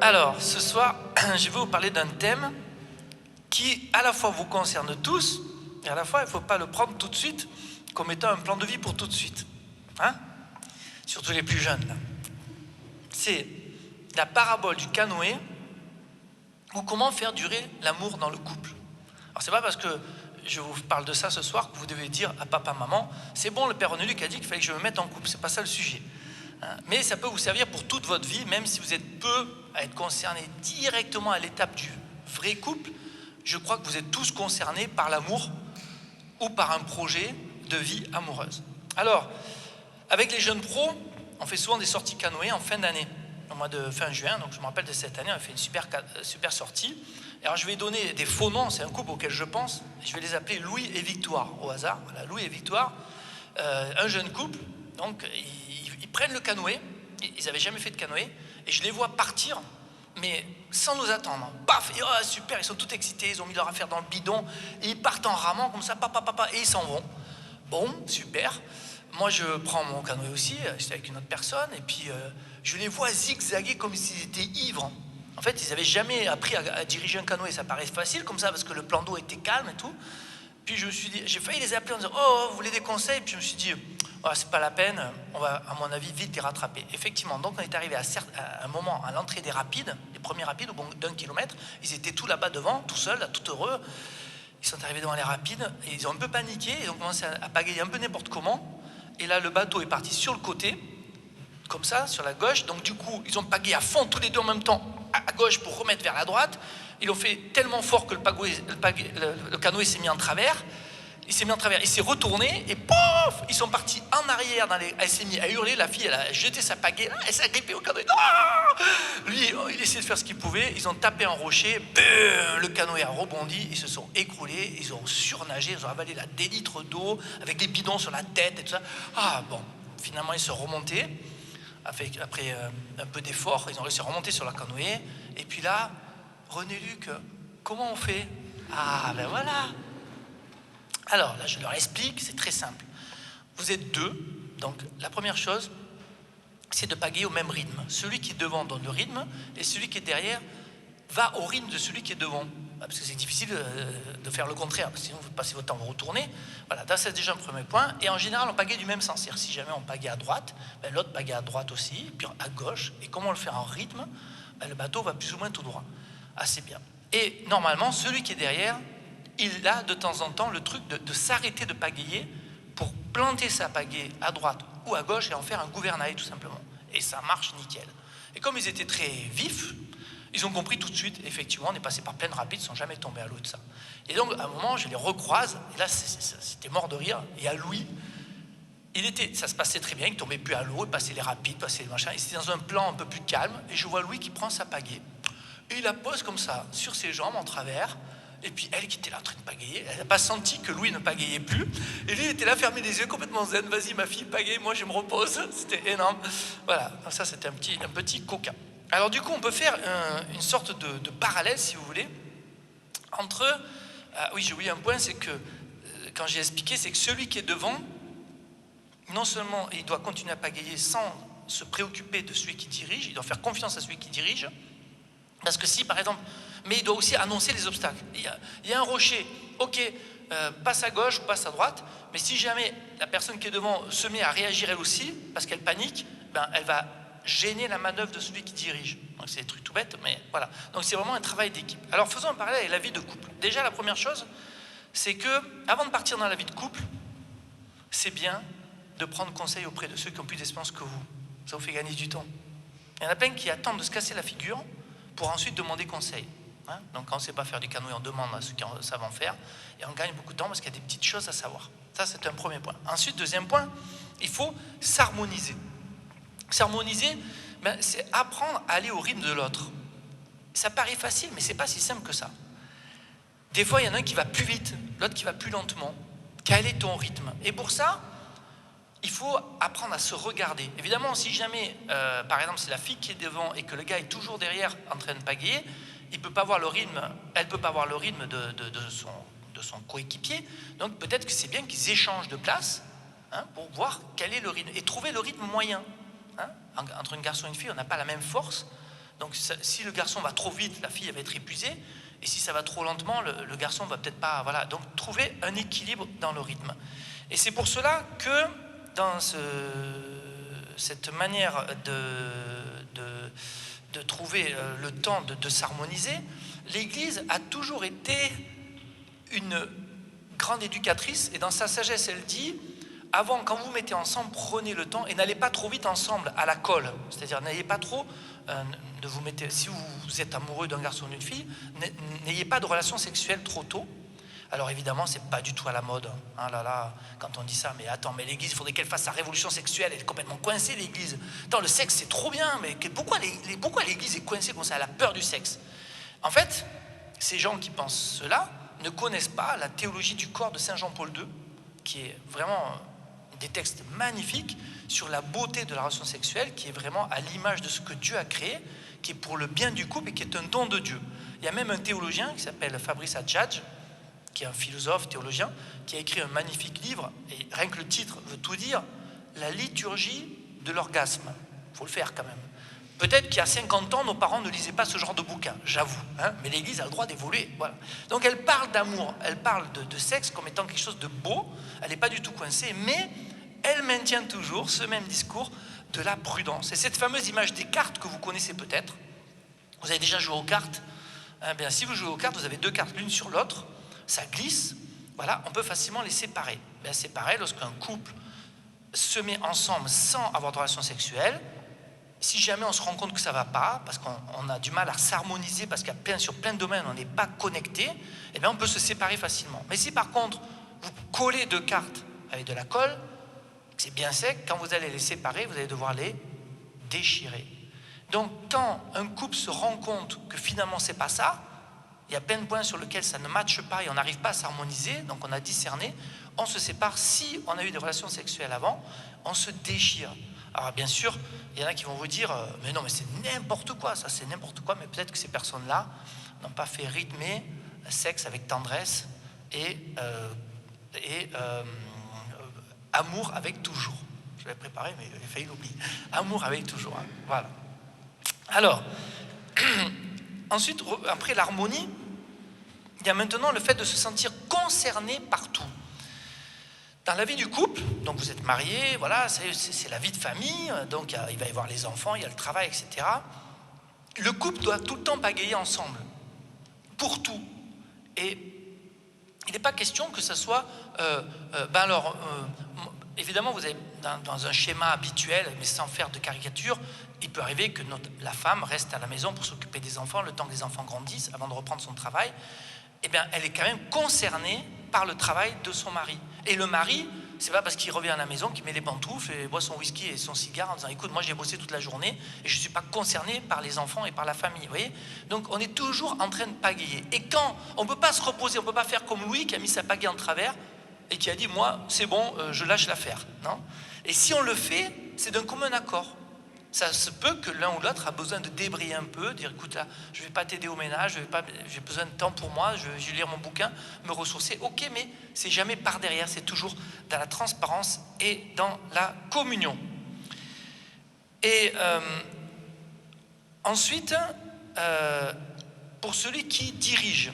Alors, ce soir, je vais vous parler d'un thème qui, à la fois, vous concerne tous, et à la fois, il ne faut pas le prendre tout de suite comme étant un plan de vie pour tout de suite. Hein? Surtout les plus jeunes. C'est la parabole du canoë ou comment faire durer l'amour dans le couple. Alors, c'est pas parce que je vous parle de ça ce soir que vous devez dire à papa, maman, c'est bon, le père René-Luc a dit qu'il fallait que je me mette en couple. C'est pas ça le sujet. Mais ça peut vous servir pour toute votre vie, même si vous êtes peu à être concerné directement à l'étape du vrai couple. Je crois que vous êtes tous concernés par l'amour ou par un projet de vie amoureuse. Alors, avec les jeunes pros, on fait souvent des sorties canoë en fin d'année, au mois de fin juin. Donc je me rappelle de cette année, on a fait une super sortie. Alors je vais donner des faux noms, c'est un couple auquel je pense. Je vais les appeler Louis et Victoire au hasard. Voilà, Louis et Victoire, un jeune couple. Donc ils prennent le canoë, ils n'avaient jamais fait de canoë, et je les vois partir, mais sans nous attendre. Paf, et oh, super, ils sont tout excités, ils ont mis leur affaire dans le bidon, et ils partent en ramant comme ça, papa, et ils s'en vont. Bon, super. Moi, je prends mon canoë aussi, j'étais avec une autre personne, et puis je les vois zigzaguer comme s'ils étaient ivres. En fait, ils n'avaient jamais appris à diriger un canoë, ça paraît facile comme ça, parce que le plan d'eau était calme et tout. Puis je me suis dit, j'ai failli les appeler en disant « Oh, vous voulez des conseils ?» Puis je me suis dit oh, « C'est pas la peine, on va, à mon avis, vite les rattraper. » Effectivement, donc on est arrivé à un moment à l'entrée des rapides, les premiers rapides au bout d'1 kilomètre. Ils étaient tout là-bas devant, tout seuls, là, tout heureux. Ils sont arrivés devant les rapides et ils ont un peu paniqué, ils ont commencé à pagayer un peu n'importe comment. Et là, le bateau est parti sur le côté, comme ça, sur la gauche. Donc du coup, ils ont pagayé à fond tous les deux en même temps, à gauche pour remettre vers la droite. Ils l'ont fait tellement fort que le canoë s'est mis en travers. Il s'est retourné et pouf, ils sont partis en arrière. Elle s'est mise à hurler, la fille, elle a jeté sa pagaie, elle s'est agrippée au canoë. Non, lui, il essayait de faire ce qu'il pouvait. Ils ont tapé un rocher, le canoë a rebondi, ils se sont écroulés, ils ont surnagé, ils ont avalé des litres d'eau avec des bidons sur la tête et tout ça. Ah bon, finalement ils sont remontés. Après un peu d'effort, ils ont réussi à remonter sur la canoë. Et puis là, René-Luc, comment on fait? Ah ben voilà. Alors là, je leur explique, c'est très simple. Vous êtes deux, donc la première chose, c'est de pagayer au même rythme. Celui qui est devant donne le rythme, et celui qui est derrière va au rythme de celui qui est devant. Parce que c'est difficile de faire le contraire, parce que sinon vous passez votre temps à vous retourner. Voilà, ça c'est déjà un premier point. Et en général, on pagaie du même sens. C'est-à-dire, si jamais on pagaie à droite, ben, l'autre pagaie à droite aussi, puis à gauche. Et comme on le fait en rythme, ben, le bateau va plus ou moins tout droit. Assez bien. Et normalement, celui qui est derrière, il a de temps en temps le truc de s'arrêter de pagayer pour planter sa pagaie à droite ou à gauche et en faire un gouvernail tout simplement. Et ça marche nickel. Et comme ils étaient très vifs, ils ont compris tout de suite, effectivement, on est passé par plein de rapides, ils ne sont jamais tombés à l'eau de ça. Et donc, à un moment, je les recroise, et là, c'était mort de rire. Et à Louis, ça se passait très bien, il ne tombait plus à l'eau, il passait les rapides, passait les machins. Et c'était dans un plan un peu plus calme, et je vois Louis qui prend sa pagaie. Et il la pose comme ça, sur ses jambes, en travers. Et puis elle qui était là en train de pagayer, elle n'a pas senti que Louis ne pagayait plus. Et lui, il était là, fermé les yeux, complètement zen. Vas-y, ma fille, pagaye, moi je me repose. C'était énorme. Voilà, donc ça c'était un petit coquin. Alors du coup, on peut faire une sorte de parallèle, si vous voulez, entre... oui, j'ai oublié un point, c'est que, quand j'ai expliqué, c'est que celui qui est devant, non seulement il doit continuer à pagayer sans se préoccuper de celui qui dirige, il doit faire confiance à celui qui dirige, parce que si, par exemple... Mais il doit aussi annoncer les obstacles. Il y a un rocher, ok, passe à gauche ou passe à droite, mais si jamais la personne qui est devant se met à réagir elle aussi, parce qu'elle panique, ben, elle va gêner la manœuvre de celui qui dirige. Donc c'est des trucs tout bêtes, mais voilà. Donc c'est vraiment un travail d'équipe. Alors faisons un parallèle avec la vie de couple. Déjà, la première chose, c'est que avant de partir dans la vie de couple, c'est bien de prendre conseil auprès de ceux qui ont plus d'expérience que vous. Ça vous fait gagner du temps. Il y en a plein qui attendent de se casser la figure pour ensuite demander conseil. Hein? Donc quand on ne sait pas faire du canoë, on demande à ceux qui savent en faire et on gagne beaucoup de temps parce qu'il y a des petites choses à savoir. Ça, c'est un premier point. Ensuite, deuxième point, il faut s'harmoniser. S'harmoniser, ben, c'est apprendre à aller au rythme de l'autre. Ça paraît facile, mais ce n'est pas si simple que ça. Des fois, il y en a un qui va plus vite, l'autre qui va plus lentement. Quel est ton rythme? Et pour ça, il faut apprendre à se regarder. Évidemment, si jamais, par exemple, c'est la fille qui est devant et que le gars est toujours derrière en train de pagayer, il peut pas avoir le rythme, elle ne peut pas avoir le rythme de son coéquipier. Donc peut-être que c'est bien qu'ils échangent de place, hein, pour voir quel est le rythme et trouver le rythme moyen. Hein. Entre un garçon et une fille, on n'a pas la même force, Donc si le garçon va trop vite, la fille elle va être épuisée. Et si ça va trop lentement, le garçon va peut-être pas... Voilà. Donc trouver un équilibre dans le rythme. Et c'est pour cela que dans cette manière de trouver le temps de s'harmoniser, l'Église a toujours été une grande éducatrice. Et dans sa sagesse, elle dit... Avant, quand vous mettez ensemble, prenez le temps et n'allez pas trop vite ensemble à la colle. C'est-à-dire, n'ayez pas trop de vous mettre. Si vous êtes amoureux d'un garçon ou d'une fille, n'ayez pas de relation sexuelle trop tôt. Alors évidemment, c'est pas du tout à la mode. Hein, là, quand on dit ça, mais attends, mais l'Église, il faudrait qu'elle fasse sa révolution sexuelle. Elle est complètement coincée, l'Église. Attends, le sexe, c'est trop bien, mais pourquoi l'Église est coincée comme ça? Elle a peur du sexe. En fait, ces gens qui pensent cela ne connaissent pas la théologie du corps de Saint Jean-Paul II, qui est vraiment des textes magnifiques sur la beauté de la relation sexuelle, qui est vraiment à l'image de ce que Dieu a créé, qui est pour le bien du couple et qui est un don de Dieu. Il y a même un théologien qui s'appelle Fabrice Adjadj, qui est un philosophe, théologien, qui a écrit un magnifique livre, et rien que le titre veut tout dire, La liturgie de l'orgasme. Il faut le faire quand même. Peut-être qu'il y a 50 ans, nos parents ne lisaient pas ce genre de bouquin, j'avoue, hein, mais l'Église a le droit d'évoluer. Voilà. Donc elle parle d'amour, elle parle de sexe comme étant quelque chose de beau, elle n'est pas du tout coincée, mais elle maintient toujours ce même discours de la prudence. Et cette fameuse image des cartes que vous connaissez peut-être, vous avez déjà joué aux cartes, hein, bien, si vous jouez aux cartes, vous avez deux cartes l'une sur l'autre, ça glisse, voilà, on peut facilement les séparer. Bien, c'est pareil, lorsqu'un couple se met ensemble sans avoir de relation sexuelle, si jamais on se rend compte que ça ne va pas, parce qu'on a du mal à s'harmoniser, parce sur plein de domaines, on n'est pas connecté, eh bien on peut se séparer facilement. Mais si par contre, vous collez deux cartes avec de la colle, c'est bien sec, quand vous allez les séparer, vous allez devoir les déchirer. Donc quand un couple se rend compte que finalement c'est pas ça, il y a plein de points sur lesquels ça ne matche pas et on n'arrive pas à s'harmoniser, donc on a discerné, on se sépare. Si on a eu des relations sexuelles avant, on se déchire. Alors bien sûr, il y en a qui vont vous dire mais non, mais c'est n'importe quoi, ça c'est n'importe quoi, mais peut-être que ces personnes-là n'ont pas fait rythmer le sexe avec tendresse et amour avec toujours. Je l'avais préparé, mais j'ai failli l'oublier. Amour avec toujours, hein. Voilà. Alors, ensuite, après l'harmonie, il y a maintenant le fait de se sentir concerné par tout. Dans la vie du couple, donc vous êtes mariés, voilà, c'est la vie de famille, donc il va y avoir les enfants, il y a le travail, etc. Le couple doit tout le temps pagayer ensemble, pour tout. Et il n'est pas question que ce soit... évidemment, vous avez dans un schéma habituel, mais sans faire de caricature, il peut arriver que la femme reste à la maison pour s'occuper des enfants le temps que les enfants grandissent, avant de reprendre son travail. Eh bien, elle est quand même concernée par le travail de son mari. Et le mari, c'est pas parce qu'il revient à la maison qu'il met les pantoufles et boit son whisky et son cigare en disant « Écoute, moi j'ai bossé toute la journée et je ne suis pas concerné par les enfants et par la famille. » Vous voyez ? Donc, on est toujours en train de pagayer. Et quand on ne peut pas se reposer, on ne peut pas faire comme Louis qui a mis sa pagaie en travers et qui a dit « Moi, c'est bon, je lâche l'affaire. » Non ? Et si on le fait, c'est d'un commun accord. Ça se peut que l'un ou l'autre a besoin de débrayer un peu, dire écoute là, je ne vais pas t'aider au ménage, j'ai besoin de temps pour moi, je vais lire mon bouquin, me ressourcer. Ok, mais c'est jamais par derrière, c'est toujours dans la transparence et dans la communion. Et ensuite, pour celui qui dirige.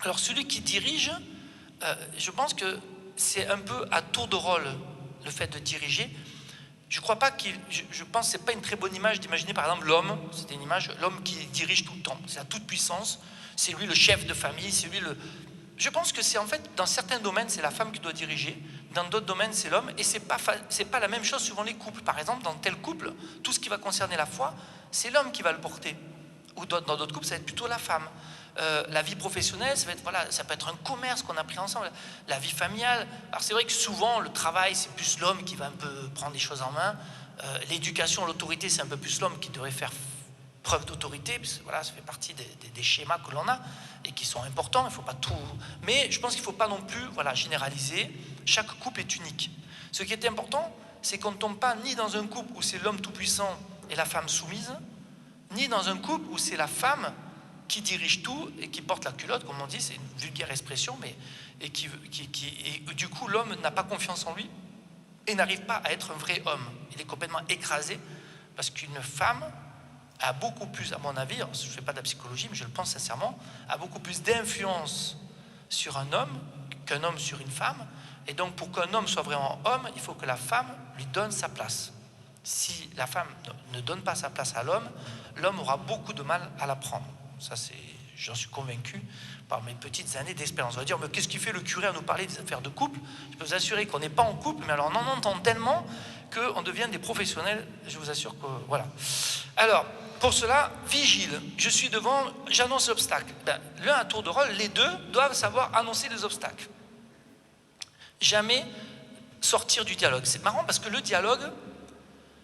Alors celui qui dirige, je pense que c'est un peu à tour de rôle le fait de diriger. Je crois pas je pense que c'est pas une très bonne image d'imaginer par exemple l'homme, c'était une image, l'homme qui dirige tout le temps, c'est à toute puissance, c'est lui le chef de famille, c'est lui le... Je pense que c'est en fait, dans certains domaines, c'est la femme qui doit diriger, dans d'autres domaines, c'est l'homme, et c'est pas la même chose suivant les couples. Par exemple, dans tel couple, tout ce qui va concerner la foi, c'est l'homme qui va le porter. Ou dans d'autres couples, ça va être plutôt la femme. La vie professionnelle, ça peut être un commerce qu'on a pris ensemble. La vie familiale, alors c'est vrai que souvent le travail c'est plus l'homme qui va un peu prendre les choses en main. L'éducation, l'autorité, c'est un peu plus l'homme qui devrait faire preuve d'autorité, parce que voilà, ça fait partie des schémas que l'on a et qui sont importants. Il faut pas tout, mais je pense qu'il ne faut pas non plus généraliser. Chaque couple est unique. Ce qui est important, c'est qu'on ne tombe pas ni dans un couple où c'est l'homme tout puissant et la femme soumise, ni dans un couple où c'est la femme qui dirige tout et qui porte la culotte, comme on dit, c'est une vulgaire expression, mais et du coup l'homme n'a pas confiance en lui et n'arrive pas à être un vrai homme. Il est complètement écrasé parce qu'une femme a beaucoup plus, à mon avis, alors, je ne fais pas de la psychologie, mais je le pense sincèrement, a beaucoup plus d'influence sur un homme qu'un homme sur une femme. Et donc, pour qu'un homme soit vraiment homme, il faut que la femme lui donne sa place. Si la femme ne donne pas sa place à l'homme, l'homme aura beaucoup de mal à la prendre. Ça, j'en suis convaincu par mes petites années d'expérience. On va dire, mais qu'est-ce qui fait le curé à nous parler des affaires de couple? Je peux vous assurer qu'on n'est pas en couple, mais alors on en entend tellement qu'on devient des professionnels. Je vous assure que, voilà. Alors, pour cela, vigile. Je suis devant, j'annonce l'obstacle. L'un à tour de rôle, les deux doivent savoir annoncer les obstacles. Jamais sortir du dialogue. C'est marrant parce que le dialogue,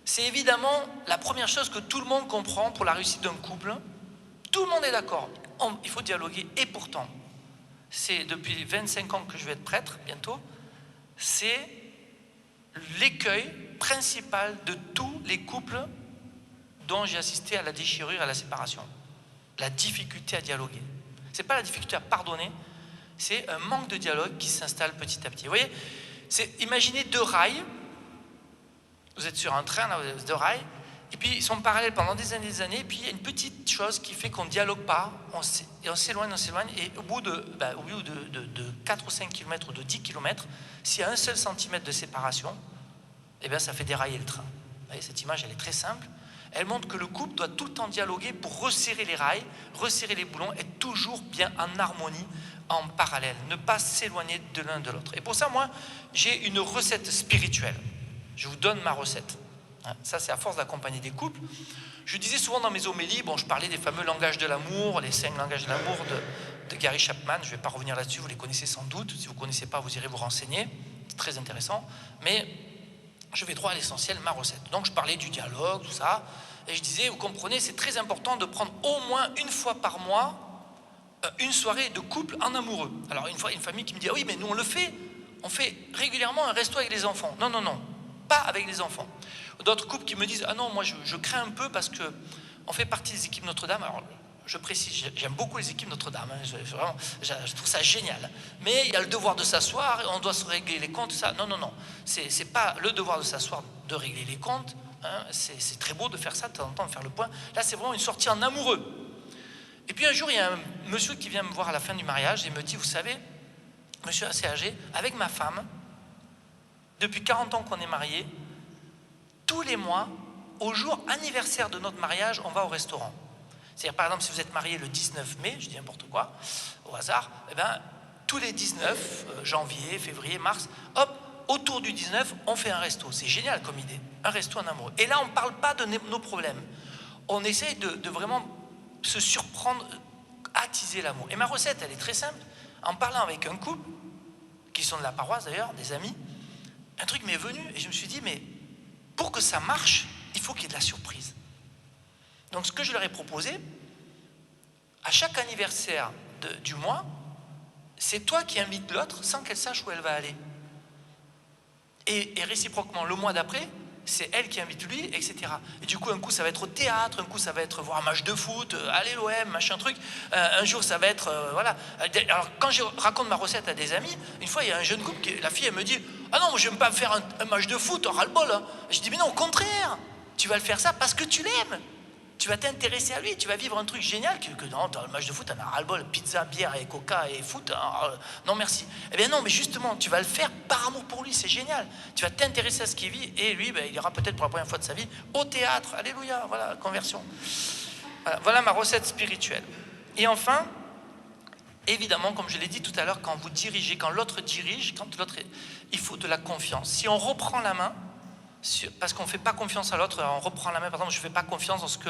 c'est évidemment la première chose que tout le monde comprend pour la réussite d'un couple. Tout le monde est d'accord. Il faut dialoguer. Et pourtant, c'est depuis 25 ans que je vais être prêtre, bientôt, c'est l'écueil principal de tous les couples dont j'ai assisté à la déchirure, à la séparation. La difficulté à dialoguer. Ce n'est pas la difficulté à pardonner, c'est un manque de dialogue qui s'installe petit à petit. Vous voyez, imaginez deux rails. Vous êtes sur un train, là, deux rails, et puis ils sont parallèles pendant des années, et puis il y a une petite chose qui fait qu'on ne dialogue pas, et on s'éloigne, et au bout de 4 ou 5 km ou de 10 km, s'il y a un seul centimètre de séparation, eh bien ça fait dérailler le train. Vous voyez, cette image, elle est très simple. Elle montre que le couple doit tout le temps dialoguer pour resserrer les rails, resserrer les boulons, être toujours bien en harmonie, en parallèle, ne pas s'éloigner de l'un de l'autre. Et pour ça, moi, j'ai une recette spirituelle. Je vous donne ma recette. Ça, c'est à force d'accompagner des couples. Je disais souvent dans mes homélies, je parlais des fameux langages de l'amour, les 5 langages de l'amour de Gary Chapman. Je ne vais pas revenir là-dessus, vous les connaissez sans doute. Si vous ne connaissez pas, vous irez vous renseigner. C'est très intéressant. Mais je vais droit à l'essentiel, ma recette. Donc, je parlais du dialogue, tout ça. Et je disais, vous comprenez, c'est très important de prendre au moins une fois par mois une soirée de couple en amoureux. Alors, une fois, une famille qui me dit, ah oui, mais nous, on le fait. On fait régulièrement un resto avec les enfants. Non, non, non. Pas avec les enfants. D'autres couples qui me disent, ah non, moi je crains un peu parce qu'on fait partie des équipes Notre-Dame. Alors je précise, j'aime beaucoup les équipes Notre-Dame, je trouve ça génial. Mais il y a le devoir de s'asseoir, on doit se régler les comptes, ça. Non, non, non, c'est pas le devoir de s'asseoir, de régler les comptes. C'est très beau de faire ça, de temps en temps, de faire le point. Là, c'est vraiment une sortie en amoureux. Et puis un jour, il y a un monsieur qui vient me voir à la fin du mariage et me dit, vous savez, monsieur assez âgé, avec ma femme, depuis 40 ans qu'on est mariés, tous les mois, au jour anniversaire de notre mariage, on va au restaurant. C'est-à-dire, par exemple, si vous êtes marié le 19 mai, je dis n'importe quoi, au hasard, eh bien, tous les 19, janvier, février, mars, hop, autour du 19, on fait un resto. C'est génial comme idée, un resto en amoureux. Et là, on ne parle pas de nos problèmes. On essaye de vraiment se surprendre, attiser l'amour. Et ma recette, elle est très simple. En parlant avec un couple, qui sont de la paroisse d'ailleurs, des amis, un truc m'est venu et je me suis dit, mais pour que ça marche, il faut qu'il y ait de la surprise. Donc ce que je leur ai proposé, à chaque anniversaire du mois, c'est toi qui invites l'autre sans qu'elle sache où elle va aller. Et réciproquement, le mois d'après, c'est elle qui invite lui, etc. Et du coup, un coup, ça va être au théâtre, un coup, ça va être voir un match de foot, allez l'OM, machin truc. Un jour, ça va être, voilà. Alors, quand je raconte ma recette à des amis, une fois, il y a un jeune couple, la fille, elle me dit, ah non, moi, je n'aime pas faire un match de foot, on ras-le-bol. Hein. Je dis, mais non, au contraire, tu vas le faire ça parce que tu l'aimes. Tu vas t'intéresser à lui, tu vas vivre un truc génial que non, dans le match de foot, t'en as ras-le-bol, pizza, bière et coca et foot, non merci. Eh bien non, mais justement, tu vas le faire par amour pour lui, c'est génial. Tu vas t'intéresser à ce qu'il vit et lui, il ira peut-être pour la première fois de sa vie au théâtre, alléluia, voilà, conversion. Voilà ma recette spirituelle. Et enfin, évidemment, comme je l'ai dit tout à l'heure, quand vous dirigez, quand l'autre dirige, il faut de la confiance. Si on reprend la main, parce qu'on ne fait pas confiance à l'autre, on reprend la main, par exemple, je ne fais pas confiance dans ce que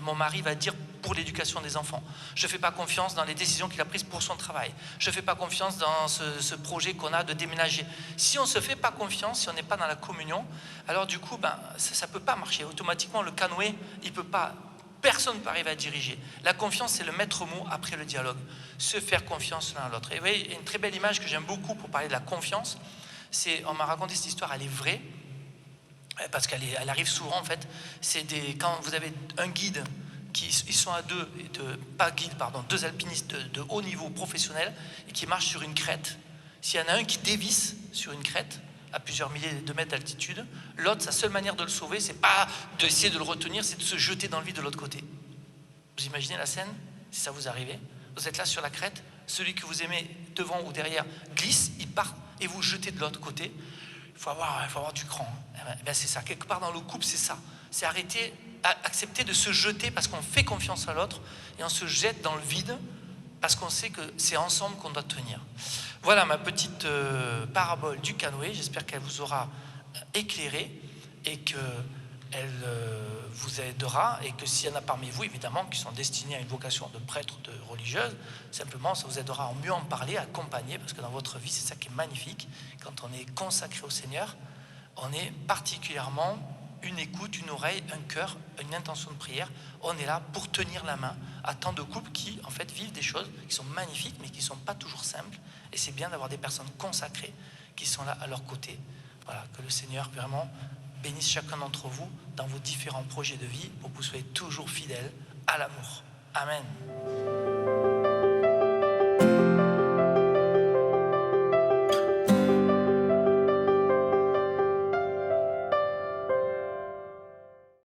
mon mari va dire pour l'éducation des enfants. Je ne fais pas confiance dans les décisions qu'il a prises pour son travail. Je ne fais pas confiance dans ce projet qu'on a de déménager. Si on ne se fait pas confiance, si on n'est pas dans la communion, alors du coup, ça ne peut pas marcher. Automatiquement, le canoë, il peut pas, personne ne peut arriver à diriger. La confiance, c'est le maître mot après le dialogue. Se faire confiance l'un à l'autre. Et vous voyez, une très belle image que j'aime beaucoup pour parler de la confiance, on m'a raconté cette histoire, elle est vraie, parce qu'elle arrive souvent en fait, quand vous avez un guide, ils sont à deux alpinistes de haut niveau professionnel et qui marchent sur une crête. S'il y en a un qui dévisse sur une crête, à plusieurs milliers de mètres d'altitude. L'autre, sa seule manière de le sauver, c'est pas d'essayer de le retenir, c'est de se jeter dans le vide de l'autre côté. Vous imaginez la scène, si ça vous arrivait? Vous êtes là sur la crête, celui que vous aimez devant ou derrière glisse, il part et vous jetez de l'autre côté. Il faut avoir du cran. Eh bien, c'est ça. Quelque part dans le couple, c'est ça. C'est arrêter, accepter de se jeter parce qu'on fait confiance à l'autre et on se jette dans le vide parce qu'on sait que c'est ensemble qu'on doit tenir. Voilà ma petite parabole du canoë. J'espère qu'elle vous aura éclairé et qu'elle vous aidera, et que s'il y en a parmi vous, évidemment, qui sont destinés à une vocation de prêtre ou de religieuse, simplement, ça vous aidera à mieux en parler, à accompagner, parce que dans votre vie, c'est ça qui est magnifique. Quand on est consacré au Seigneur, on est particulièrement une écoute, une oreille, un cœur, une intention de prière. On est là pour tenir la main à tant de couples qui, en fait, vivent des choses qui sont magnifiques, mais qui ne sont pas toujours simples. Et c'est bien d'avoir des personnes consacrées qui sont là à leur côté. Voilà, que le Seigneur, vraiment, bénisse chacun d'entre vous dans vos différents projets de vie pour que vous soyez toujours fidèles à l'amour. Amen.